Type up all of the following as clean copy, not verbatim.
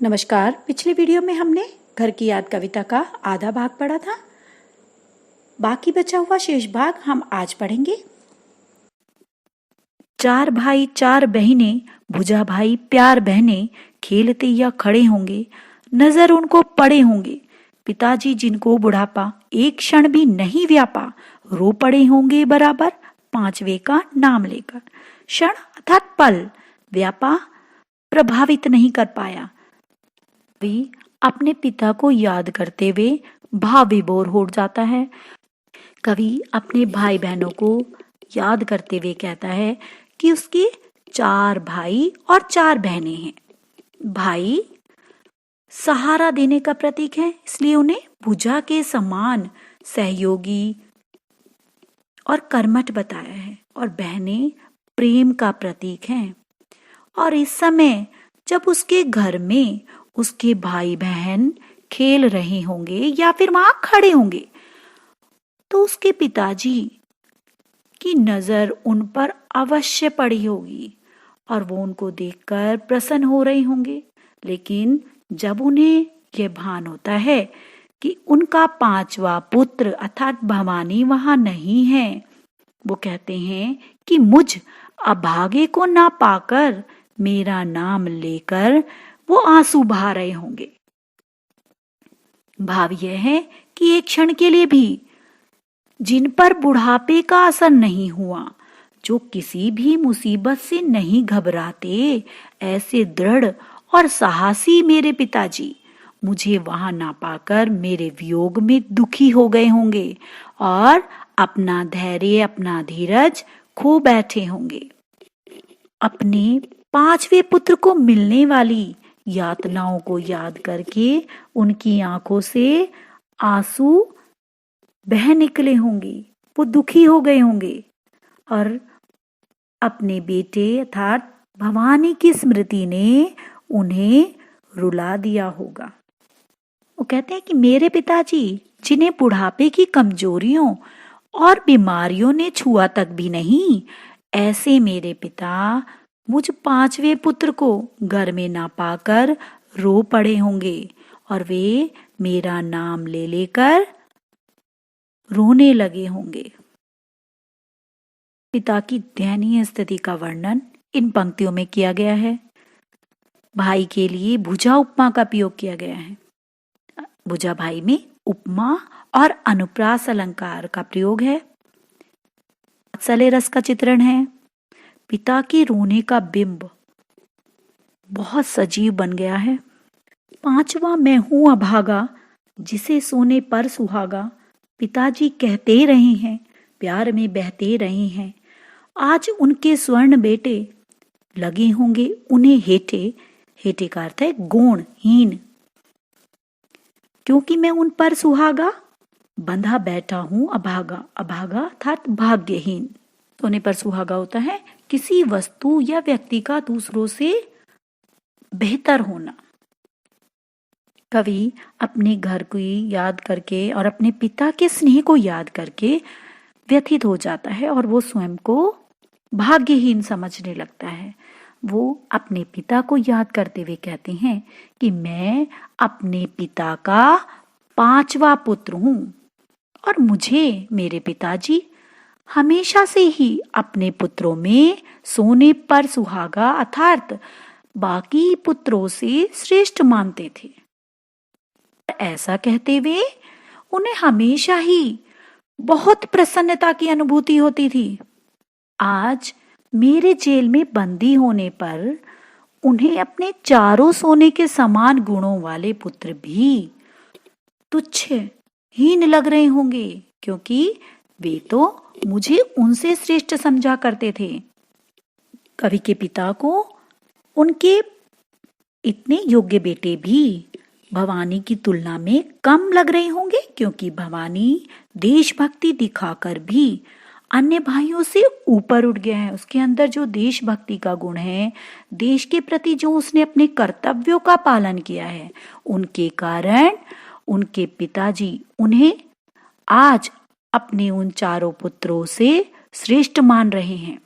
नमस्कार। पिछले वीडियो में हमने घर की याद कविता का आधा भाग पढ़ा था। बाकी बचा हुआ शेष भाग हम आज पढ़ेंगे। चार भाई चार बहनें, भुजा भाई प्यार बहनें, खेलते या खड़े होंगे, नजर उनको पड़े होंगे। पिताजी जिनको बुढ़ापा एक क्षण भी नहीं व्यापा, रो पड़े होंगे बराबर पांचवे का नाम लेकर। क्षण अर्थात पल, व्यापा प्रभावित नहीं कर पाया। कवि अपने पिता को याद करते हुए भाव विभोर हो जाता है। कवि अपने भाई बहनों को याद करते हुए कहता है कि उसके चार भाई और चार बहनें हैं। भाई सहारा देने का प्रतीक है, इसलिए उन्हें भुजा के समान सहयोगी और कर्मठ बताया है, और बहनें प्रेम का प्रतीक हैं। और इस समय जब उसके घर में उसके भाई बहन खेल रहे होंगे या फिर वहां खड़े होंगे, तो उसके पिताजी की नजर उन पर अवश्य पड़ी होगी और वो उनको देखकर प्रसन्न हो रहे होंगे। लेकिन जब उन्हें यह भान होता है कि उनका पांचवा पुत्र अर्थात भवानी वहां नहीं है, वो कहते हैं कि मुझ अभागे को ना पाकर मेरा नाम लेकर वो आंसू बहा रहे होंगे। भाव यह है कि एक क्षण के लिए भी जिन पर बुढ़ापे का असर नहीं हुआ, जो किसी भी मुसीबत से नहीं घबराते, ऐसे दृढ़ और साहसी मेरे पिताजी मुझे वहां ना पाकर मेरे वियोग में दुखी हो गए होंगे और अपना धैर्य अपना धीरज खो बैठे होंगे। अपने पांचवे पुत्र को मिलने वाली यातनाओं को याद करके उनकी आंखों से आंसू बह निकले होंगे, वो दुखी हो गए होंगे और अपने बेटे अर्थात भवानी की स्मृति ने उन्हें रुला दिया होगा। वो कहते हैं कि मेरे पिताजी जिन्हें बुढ़ापे की कमजोरियों और बीमारियों ने छुआ तक भी नहीं, ऐसे मेरे पिता मुझ पांचवे पुत्र को घर में ना पाकर रो पड़े होंगे और वे मेरा नाम ले लेकर रोने लगे होंगे। पिता की दयनीय स्थिति का वर्णन इन पंक्तियों में किया गया है। भाई के लिए भुजा उपमा का प्रयोग किया गया है। भुजा भाई में उपमा और अनुप्रास अलंकार का प्रयोग है। वात्सल्य रस का चित्रण है। पिता के रोने का बिंब बहुत सजीव बन गया है। पांचवा मैं हूं अभागा, जिसे सोने पर सुहागा, पिताजी कहते रहे हैं, प्यार में बहते रहे हैं। आज उनके स्वर्ण बेटे लगे होंगे उन्हें हेठे, हेठे का अर्थ है गुणहीन, क्योंकि मैं उन पर सुहागा बंधा बैठा हूं अभागा। अभागा अर्थात भाग्यहीन। सोने पर सुहागा होता है किसी वस्तु या व्यक्ति का दूसरों से बेहतर होना। कवि अपने घर को याद करके और अपने पिता के स्नेह को याद करके व्यथित हो जाता है और वो स्वयं को भाग्यहीन समझने लगता है। वो अपने पिता को याद करते हुए कहते हैं कि मैं अपने पिता का पांचवा पुत्र हूं और मुझे मेरे पिताजी हमेशा से ही अपने पुत्रों में सोने पर सुहागा अर्थात बाकी पुत्रों से श्रेष्ठ मानते थे। ऐसा कहते हुए उन्हें हमेशा ही बहुत प्रसन्नता की अनुभूति होती थी। आज मेरे जेल में बंदी होने पर उन्हें अपने चारों सोने के समान गुणों वाले पुत्र भी तुच्छ हीन लग रहे होंगे, क्योंकि वे तो मुझे उनसे श्रेष्ठ समझा करते थे। कवि के पिता को उनके इतने योग्य बेटे भी भवानी की तुलना में कम लग रहे होंगे, क्योंकि भवानी देशभक्ति दिखाकर भी अन्य भाइयों से ऊपर उठ गया है। उसके अंदर जो देशभक्ति का गुण है, देश के प्रति जो उसने अपने कर्तव्यों का पालन किया है, उनके कारण उनके पिताजी उन्हें आज अपने उन चारों पुत्रों से श्रेष्ठ मान रहे हैं।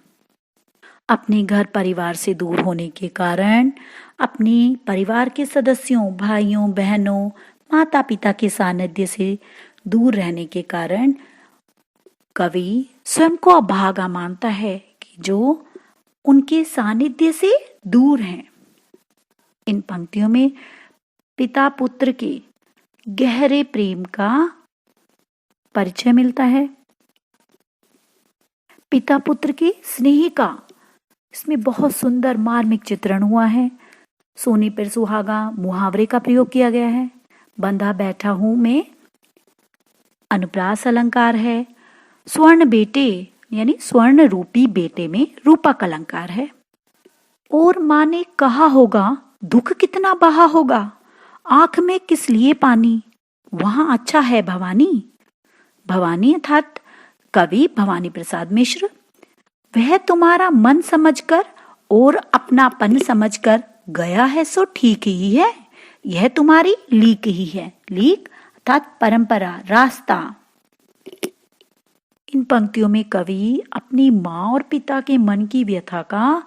अपने घर परिवार से दूर होने के कारण अपने परिवार के सदस्यों, भाइयों, बहनों, माता पिता के सानिध्य से दूर रहने के कारण कवि स्वयं को अभागा मानता है कि जो उनके सानिध्य से दूर हैं। इन पंक्तियों में पिता पुत्र के गहरे प्रेम का परिचय मिलता है। पिता पुत्र के स्नेह का इसमें बहुत सुंदर मार्मिक चित्रण हुआ है। सोने पर सुहागा मुहावरे का प्रयोग किया गया है। बंधा बैठा हूं में अनुप्रास अलंकार है। स्वर्ण बेटे यानी स्वर्ण रूपी बेटे में रूपक अलंकार है। और माँ ने कहा होगा दुख कितना बहा होगा, आंख में किस लिए पानी, वहां अच्छा है भवानी। भवानी अर्थात कवि भवानी प्रसाद मिश्र। वह तुम्हारा मन समझकर और अपनापन समझकर गया है सो ठीक ही है, यह तुम्हारी लीक ही है। लीक अर्थात परंपरा, रास्ता। इन पंक्तियों में कवि अपनी माँ और पिता के मन की व्यथा का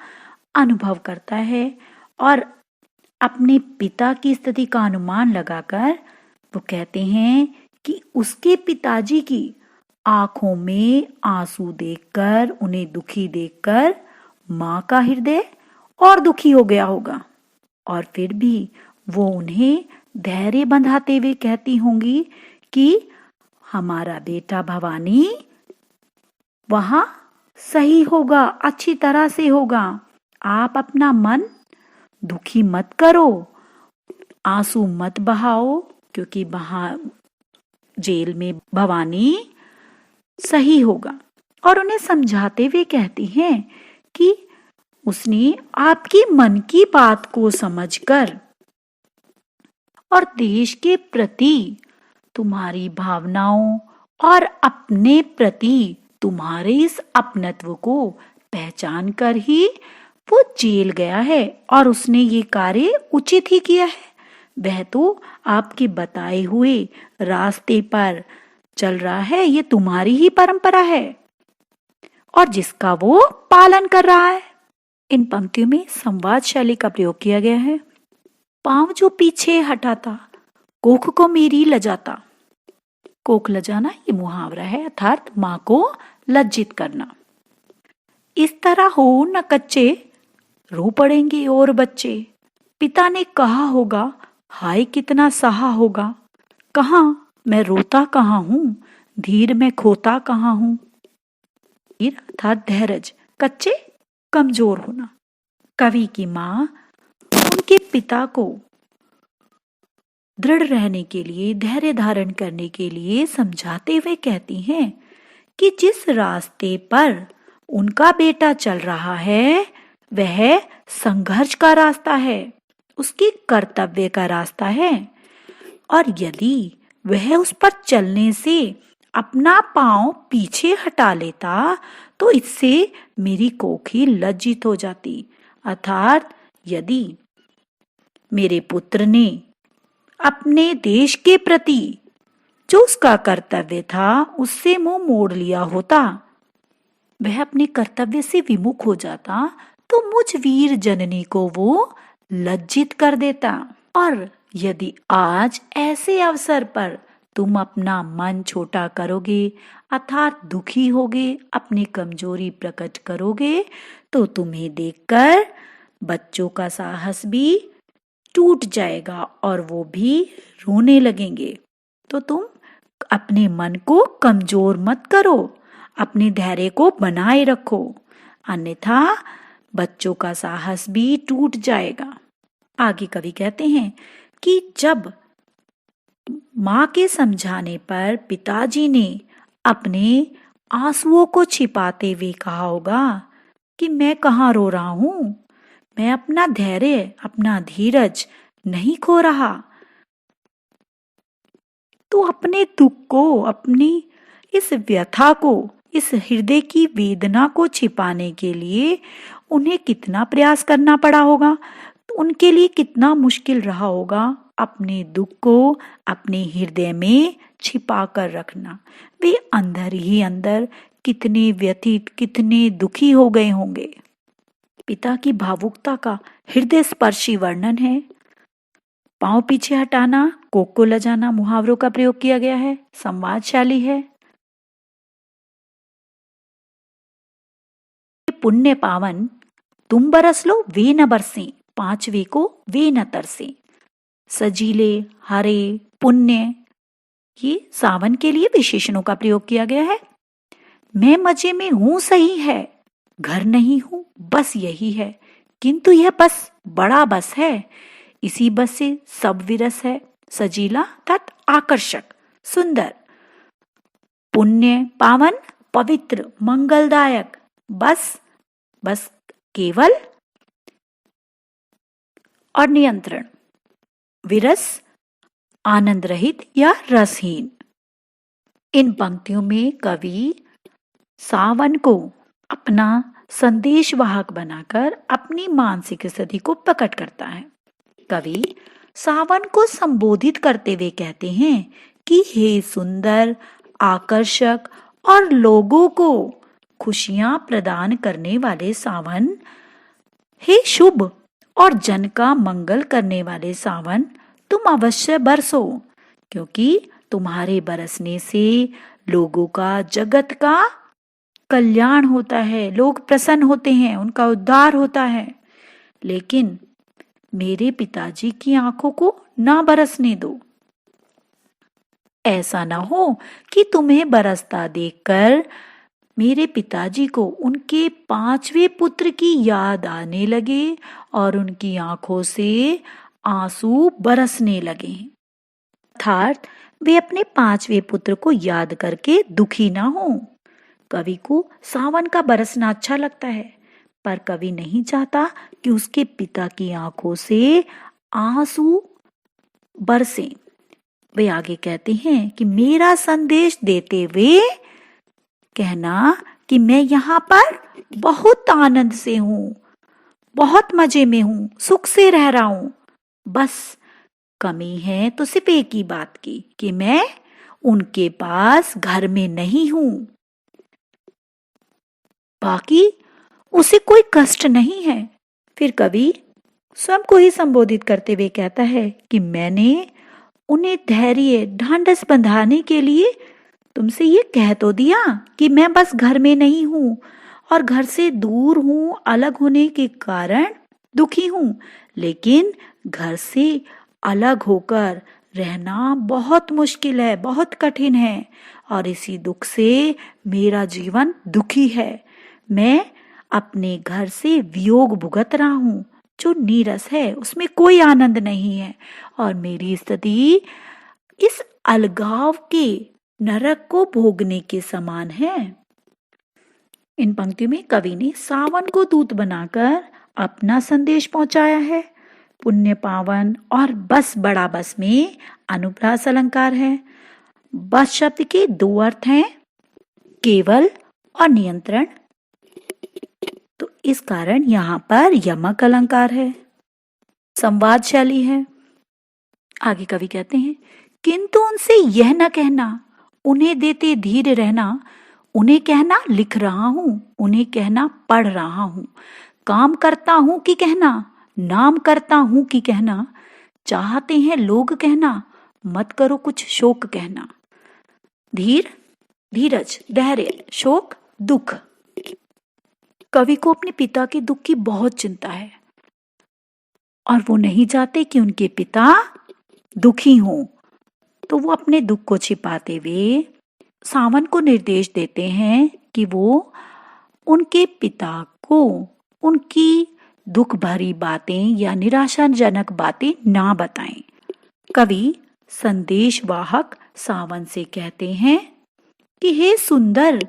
अनुभव करता है और अपने पिता की स्थिति का अनुमान लगाकर वो कहते हैं कि उसके पिताजी की आंखों में आंसू देखकर, उन्हें दुखी देखकर माँ का हृदय और दुखी हो गया होगा, और फिर भी वो उन्हें धैर्य बंधाते हुए कहती होंगी कि हमारा बेटा भवानी वहां सही होगा, अच्छी तरह से होगा, आप अपना मन दुखी मत करो, आंसू मत बहाओ, क्योंकि वहां जेल में भवानी सही होगा। और उन्हें समझाते हुए कहती हैं कि उसने आपकी मन की बात को समझकर और देश के प्रति तुम्हारी भावनाओं और अपने प्रति तुम्हारे इस अपनत्व को पहचान कर ही वो जेल गया है और उसने ये कार्य उचित ही किया है। वह तो आपके बताए हुए रास्ते पर चल रहा है, ये तुम्हारी ही परंपरा है और जिसका वो पालन कर रहा है। इन पंक्तियों में संवाद शैली का प्रयोग किया गया है। पांव जो पीछे हटाता, कोख को मेरी लजाता। कोख लजाना ये मुहावरा है, अर्थात माँ को लज्जित करना। इस तरह हो न कच्चे, रो पड़ेंगे और बच्चे। पिता ने कहा होगा हाय कितना सहा होगा, कहाँ मैं रोता कहाँ हूँ, धीर में खोता कहाँ हूँ। धीर अर्थात धैर्य, कच्चे कमजोर होना। कवि की माँ उनके पिता को दृढ़ रहने के लिए, धैर्य धारण करने के लिए समझाते हुए कहती हैं कि जिस रास्ते पर उनका बेटा चल रहा है वह संघर्ष का रास्ता है, उसकी कर्तव्य का रास्ता है, और यदि वह उस पर चलने से अपना पांव पीछे हटा लेता तो इससे मेरी कोखी लज्जित हो जाती। अर्थात यदि मेरे पुत्र ने अपने देश के प्रति जो उसका कर्तव्य था उससे मुंह मोड़ लिया होता, वह अपने कर्तव्य से विमुख हो जाता, तो मुझ वीर जननी को वो लज्जित कर देता। और यदि आज ऐसे अवसर पर तुम अपना मन छोटा करोगे अर्थात दुखी होगे, अपनी कमजोरी प्रकट करोगे, तो तुम्हें देखकर बच्चों का साहस भी टूट जाएगा और वो भी रोने लगेंगे। तो तुम अपने मन को कमजोर मत करो, अपने धैर्य को बनाए रखो, अन्यथा बच्चों का साहस भी टूट जाएगा। आगे कवि कहते हैं कि जब माँ के समझाने पर पिताजी ने अपने आंसुओं को छिपाते हुए कहा होगा कि मैं कहाँ रो रहा हूँ, मैं अपना धैर्य, अपना धीरज नहीं खो रहा, तो अपने दुख को, अपनी इस व्यथा को, इस हृदय की वेदना को छिपाने के लिए उन्हें कितना प्रयास करना पड़ा होगा, तो उनके लिए कितना मुश्किल रहा होगा अपने दुख को अपने हृदय में छिपा कर रखना। वे अंदर ही अंदर कितने व्यथित, कितने दुखी हो गए होंगे। पिता की भावुकता का हृदय स्पर्शी वर्णन है। पांव पीछे हटाना, कोक को लजाना मुहावरों का प्रयोग किया गया है, संवादशाली है। पुण्य पावन तुम बरस लो वे न बरसे, पांचवे को वे न तरसे। सजीले, हरे, पुण्य, ये सावन के लिए विशेषणों का प्रयोग किया गया है। मैं मजे में हूं सही है, घर नहीं हूं बस यही है, किंतु यह बस बड़ा बस है, इसी बस से सब विरस है। सजीला अर्थात आकर्षक, सुंदर। पुण्य पावन, पवित्र, मंगलदायक। बस, बस केवल। और नियंत्रण, विरस, आनंद रहित या रसहीन। इन पंक्तियों में कवि सावन को अपना संदेशवाहक बनाकर अपनी मानसिक स्थिति को प्रकट करता है। कवि सावन को संबोधित करते हुए कहते हैं कि हे सुंदर, आकर्षक और लोगों को खुशियां प्रदान करने वाले सावन, हे शुभ और जन का मंगल करने वाले सावन, तुम अवश्य बरसो, क्योंकि तुम्हारे बरसने से लोगों का, जगत का कल्याण होता है, लोग प्रसन्न होते हैं, उनका उद्धार होता है। लेकिन मेरे पिताजी की आंखों को ना बरसने दो। ऐसा ना हो कि तुम्हें बरसता देखकर मेरे पिताजी को उनके पांचवे पुत्र की याद आने लगे और उनकी आंखों से आंसू बरसने लगे। अर्थात वे अपने पांचवे पुत्र को याद करके दुखी ना हो। कवि को सावन का बरसना अच्छा लगता है, पर कवि नहीं चाहता कि उसके पिता की आंखों से आंसू बरसे। वे आगे कहते हैं कि मेरा संदेश देते हुए कहना कि मैं यहाँ पर बहुत आनंद से हूँ, बहुत मजे में हूँ, सुख से रह रहा हूँ। बस कमी है तो सिर्फ एक ही बात की कि मैं उनके पास घर में नहीं हूँ। बाकी उसे कोई कष्ट नहीं है। फिर कवि स्वयं को ही संबोधित करते हुए कहता है कि मैंने उन्हें धैर्य, ढांढस बंधाने के लिए तुमसे ये कह तो दिया कि मैं बस घर में नहीं हूँ और घर से दूर हूँ, अलग होने के कारण दुखी हूँ। लेकिन घर से अलग होकर रहना बहुत मुश्किल है, बहुत कठिन है, और इसी दुख से मेरा जीवन दुखी है। मैं अपने घर से वियोग भुगत रहा हूँ जो नीरस है, उसमें कोई आनंद नहीं है, और मेरी स्थिति इस अलगाव के नरक को भोगने के समान है। इन पंक्तियों में कवि ने सावन को दूत बनाकर अपना संदेश पहुंचाया है। पुण्य पावन और बस बड़ा बस में अनुप्रास अलंकार है। बस शब्द के दो अर्थ हैं, केवल और नियंत्रण, तो इस कारण यहाँ पर यमक अलंकार है, संवादशाली है। आगे कवि कहते हैं, किंतु उनसे यह न कहना, उन्हें देते धीर रहना, उन्हें कहना लिख रहा हूं, उन्हें कहना पढ़ रहा हूं, काम करता हूं कि कहना, नाम करता हूं कि कहना, चाहते हैं लोग कहना, मत करो कुछ शोक कहना। धीर, धीरज, धैर्य, शोक, दुख। कवि को अपने पिता के दुख की बहुत चिंता है और वो नहीं चाहते कि उनके पिता दुखी हों, तो वो अपने दुख को छिपाते हुए सावन को निर्देश देते हैं कि वो उनके पिता को उनकी दुख भरी बातें या निराशाजनक बातें ना बताएं। कवि संदेशवाहक सावन से कहते हैं कि हे सुंदर,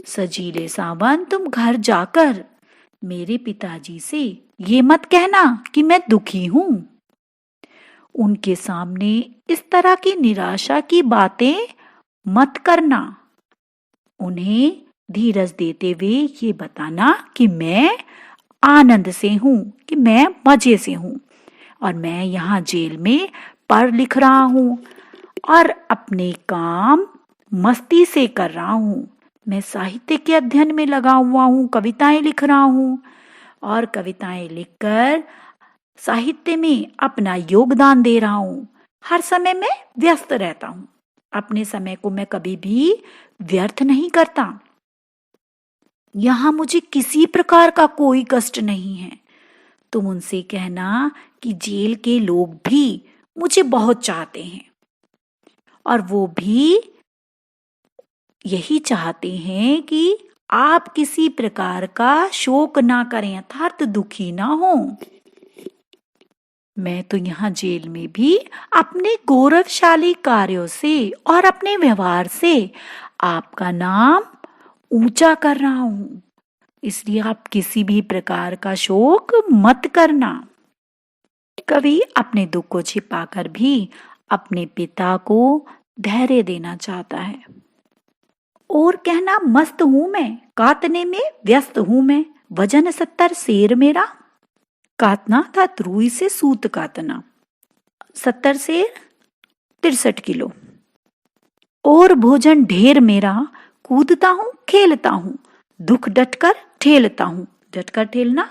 सजीले सावन, तुम घर जाकर मेरे पिताजी से ये मत कहना कि मैं दुखी हूं। उनके सामने इस तरह की निराशा की बातें मत करना। उन्हें धीरज देते हुए ये बताना कि मैं आनंद से हूं, कि मैं मजे से हूं, और मैं यहाँ जेल में पढ़ लिख रहा हूं और अपने काम मस्ती से कर रहा हूं। मैं साहित्य के अध्ययन में लगा हुआ हूं, कविताएं लिख रहा हूं, और कविताएं लिखकर साहित्य में अपना योगदान दे रहा हूँ। हर समय मैं व्यस्त रहता हूँ। अपने समय को मैं कभी भी व्यर्थ नहीं करता। यहाँ मुझे किसी प्रकार का कोई कष्ट नहीं है। तुम उनसे कहना कि जेल के लोग भी मुझे बहुत चाहते हैं और वो भी यही चाहते हैं कि आप किसी प्रकार का शोक ना करें, अर्थात दुखी ना हो। मैं तो यहाँ जेल में भी अपने गौरवशाली कार्यों से और अपने व्यवहार से आपका नाम ऊंचा कर रहा हूँ, इसलिए आप किसी भी प्रकार का शोक मत करना। कवि अपने दुख को छिपाकर भी अपने पिता को धैर्य देना चाहता है। और कहना मस्त हूं मैं, काटने में व्यस्त हूं मैं, वजन 70 सेर मेरा। काटना था रुई से सूत काटना, 70 सेर 63 किलो। और भोजन ढेर मेरा, कूदता हूं खेलता हूं, दुख डटकर ठेलता हूं। डटकर ठेलना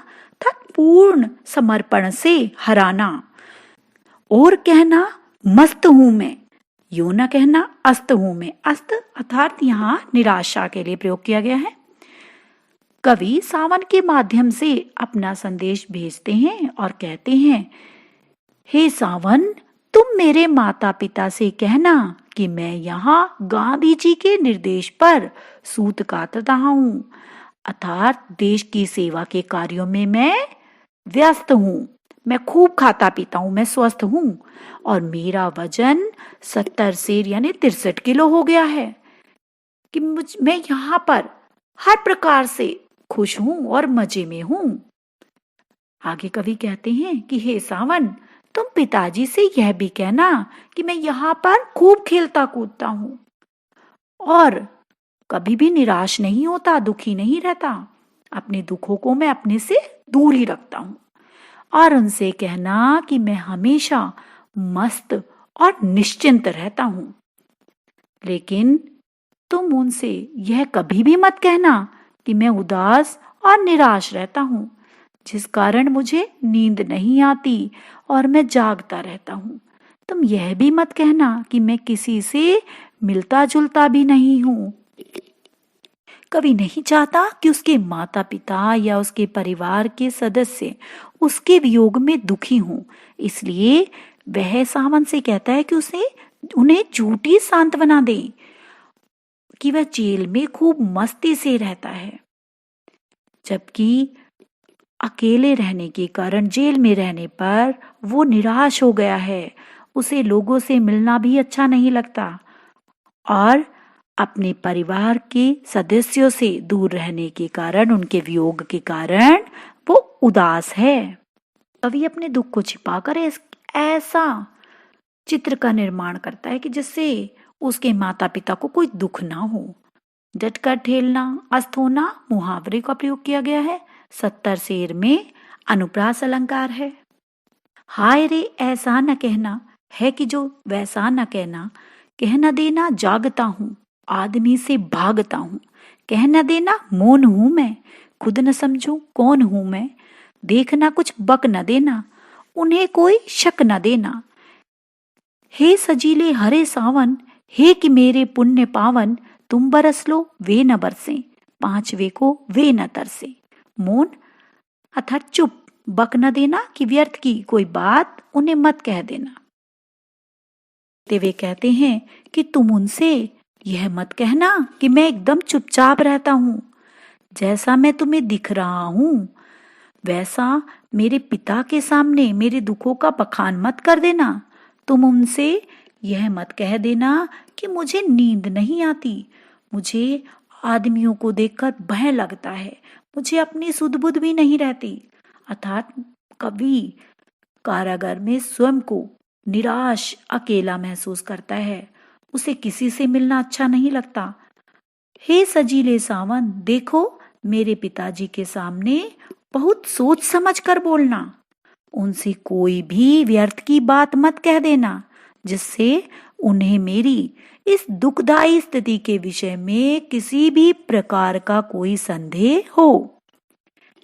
था पूर्ण समर्पण से हराना। और कहना मस्त हूं मैं, यो न कहना अस्त हूं मैं। अस्त अर्थात यहाँ निराशा के लिए प्रयोग किया गया है। कवि सावन के माध्यम से अपना संदेश भेजते हैं और कहते हैं, हे सावन, तुम मेरे माता पिता से कहना कि मैं यहाँ गांधी जी के निर्देश पर सूत काट रहा हूँ, अर्थात देश की सेवा के कार्यों में मैं व्यस्त हूँ। मैं खूब खाता पीता हूँ, मैं स्वस्थ हूँ और मेरा वजन 70 सेर यानी 63 किलो हो गया है कि मैं यहाँ पर हर प्रकार से खुश हूँ और मजे में हूँ। आगे कवि कहते हैं कि हे सावन, तुम पिताजी से यह भी कहना कि मैं यहाँ पर खूब खेलता कूदता हूँ और कभी भी निराश नहीं होता, दुखी नहीं रहता। अपने दुखों को मैं अपने से दूर ही रखता हूँ। और उनसे कहना कि मैं हमेशा मस्त और निश्चिंत रहता हूँ। लेकिन तुम उनसे यह कभी भी मत कहना कि मैं उदास और निराश रहता हूँ, जिस कारण मुझे नींद नहीं आती और मैं जागता रहता हूँ। तुम यह भी मत कहना कि मैं किसी से मिलता जुलता भी नहीं हूँ। कवि नहीं चाहता कि उसके माता पिता या उसके परिवार के सदस्य उसके वियोग में दुखी हों, इसलिए वह सावन से कहता है कि उसे उन्हें झूठी सांत्वना दे कि वह जेल में खूब मस्ती से रहता है, जबकि अकेले रहने के कारण जेल में रहने पर वो निराश हो गया है। उसे लोगों से मिलना भी अच्छा नहीं लगता और अपने परिवार के सदस्यों से दूर रहने के कारण, उनके वियोग के कारण वो उदास है। कवि अपने दुख को छिपाकर ऐसा चित्र का निर्माण करता है कि जिससे उसके माता पिता को कोई दुख ना हो। डटकर ठेलना, अस्त होना मुहावरे का प्रयोग किया गया है। 70 शेर में अनुप्रास अलंकार है। हाय रे ऐसा न कहना है कि जो वैसा न कहना, कह न देना जागता हूँ, आदमी से भागता हूँ। कह न देना मौन हूँ मैं, खुद न समझू कौन हूँ मैं। देखना कुछ बक न देना, उन्हें कोई शक न देना। हे सजीले हरे सावन, हे कि मेरे पुण्य पावन, तुम बरस लो वे न बरसे, पांचवे को वे न तरसे। मौन अर्थात चुप, बक न देना कि व्यर्थ की कोई बात उन्हें मत कह देना। वे कहते हैं कि तुम उनसे यह मत कहना कि मैं एकदम चुपचाप रहता हूँ। जैसा मैं तुम्हें दिख रहा हूँ वैसा मेरे पिता के सामने मेरे दुखों का बखान मत कर देना। तुम उनसे यह मत कह देना कि मुझे नींद नहीं आती, मुझे आदमियों को देखकर भय लगता है, मुझे अपनी सुध बुध भी नहीं रहती। अर्थात कवि कारागार में स्वयं को निराश अकेला महसूस करता है, उसे किसी से मिलना अच्छा नहीं लगता। हे सजीले सावन, देखो मेरे पिताजी के सामने बहुत सोच समझ कर बोलना। उनसे कोई भी व्यर्थ की बात मत कह देना जिससे उन्हें मेरी इस दुखदायी स्थिति के विषय में किसी भी प्रकार का कोई संदेह हो।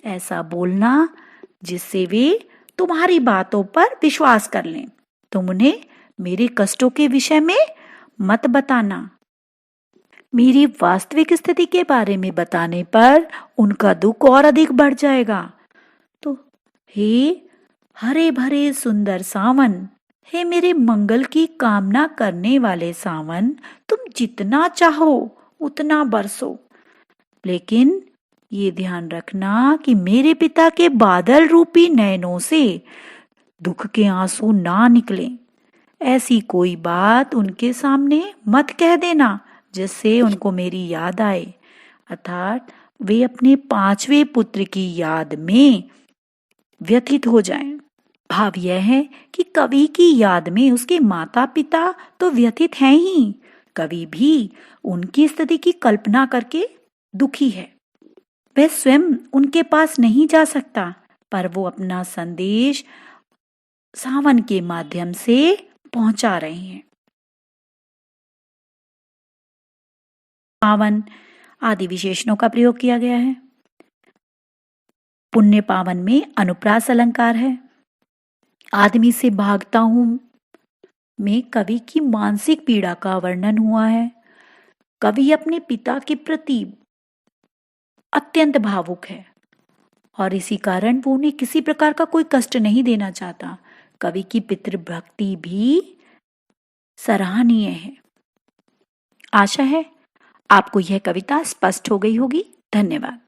ऐसा बोलना जिससे वे तुम्हारी बातों पर विश्वास कर लें। तुम उन्हें मेरे कष्टों के विषय में मत बताना। मेरी वास्तविक स्थिति के बारे में बताने पर उनका दुख और अधिक बढ़ जाएगा। तो हे हरे भरे सुंदर सावन, हे मेरे मंगल की कामना करने वाले सावन, तुम जितना चाहो उतना बरसो, लेकिन ये ध्यान रखना कि मेरे पिता के बादल रूपी नयनों से दुख के आंसू ना निकलें। ऐसी कोई बात उनके सामने मत कह देना जिससे उनको मेरी याद आए, अर्थात वे अपने 5वें पुत्र की याद में व्यथित हो जाएं। भाव यह है कि कवि की याद में उसके माता पिता तो व्यथित हैं ही, कवि भी उनकी स्थिति की कल्पना करके दुखी है। वह स्वयं उनके पास नहीं जा सकता, पर वो अपना संदेश सावन के माध्यम से पहुंचा रहे हैं। पावन आदि विशेषणों का प्रयोग किया गया है। पुण्य पावन में अनुप्रास अलंकार है। आदमी से भागता हूं में कवि की मानसिक पीड़ा का वर्णन हुआ है। कवि अपने पिता के प्रति अत्यंत भावुक है और इसी कारण वो उन्हें किसी प्रकार का कोई कष्ट नहीं देना चाहता। कवि की पितृभक्ति भी सराहनीय है। आशा है आपको यह कविता स्पष्ट हो गई होगी। धन्यवाद।